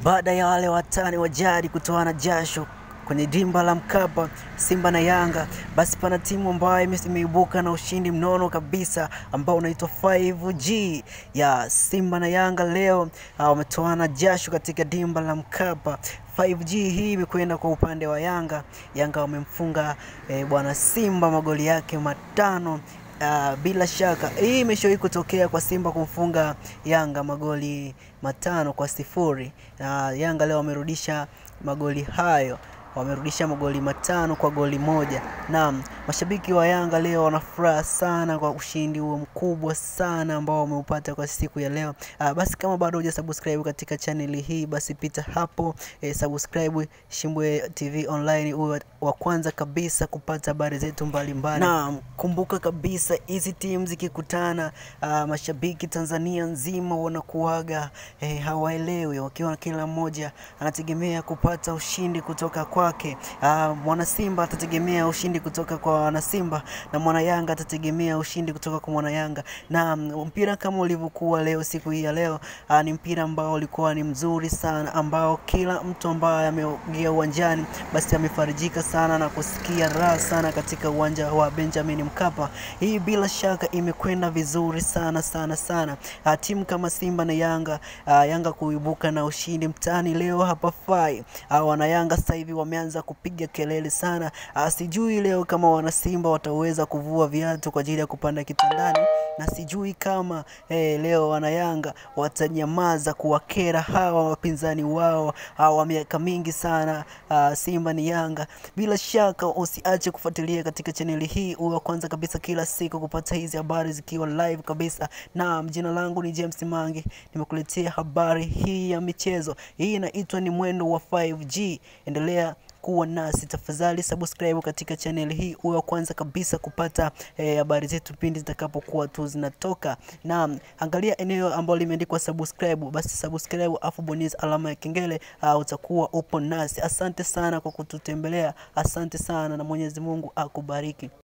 Baada ya wale watani wa jadi kutoana jasho kwenye dimba la Mkapa, Simba na Yanga, basi pana timu ambayo imeibuka na ushindi mnono kabisa ambao unaitwa 5G ya Simba na Yanga. Leo wametoana jasho katika dimba la Mkapa. 5G hii imekwenda kwa upande wa Yanga. Yanga wamemfunga bwana Simba magoli yake matano. Bila shaka hii imeshawahi kutokea kwa Simba kumfunga Yanga magoli 5-0. Yanga leo wamerudisha magoli hayo, wamerudisha magoli 5 kwa goli moja. Naam, mashabiki wa Yanga leo wanafuraha sana kwa ushindi huo mkubwa sana ambao wameupata kwa siku ya leo. Basi kama bado hujasubscribe katika channel hii, basi pita hapo subscribe Shimbwe TV Online uwe wa kwanza kabisa kupata habari zetu mbalimbali. Naam, kumbuka kabisa hizi timu zikikutana, mashabiki Tanzania nzima wanakuaga hawaelewi, wakiwa kila mmoja anategemea kupata ushindi kutoka kwake. Mwana Simba atategemea ushindi kutoka kwa wana Simba, na mwana Yanga atategemea ushindi kutoka kwa mwana Yanga. Na mpira kama ulivyokuwa leo, siku hii ya leo, ni mpira ambao ulikuwa ni mzuri sana, ambao kila mtu ambaye ameingia uwanjani basi amefarijika sana na kusikia raha sana katika uwanja wa Benjamin Mkapa. Hii bila shaka imekwenda vizuri sana sana sana. Timu kama Simba na Yanga, Yanga kuibuka na ushindi mtani leo hapa fai. Wana Yanga sasa hivi wameanza kupiga kelele sana. Sijui leo kama wana Simba wataweza kuvua viatu kwa ajili ya kupanda kitandani, na sijui kama leo wana Yanga watanyamaza kuwakera hawa wapinzani wao wa miaka mingi sana. Simba ni Yanga. Bila shaka usiache kufuatilia katika channel hii uwe kwanza kabisa kila siku kupata hizi habari zikiwa live kabisa. Na jina langu ni James Mangi, nimekuletea habari hii ya michezo. Hii inaitwa ni Mwendo wa 5G. Endelea kuwa nasi tafadhali, subscribe katika channel hii uwe kwanza kabisa kupata habari zetu pindi zitakapokuwa tu zinatoka. Na angalia eneo ambalo limeandikwa subscribe, basi subscribe afu bonyeza alama ya kengele, utakuwa upo nasi. Asante sana kwa kututembelea, asante sana na Mwenyezi Mungu akubariki.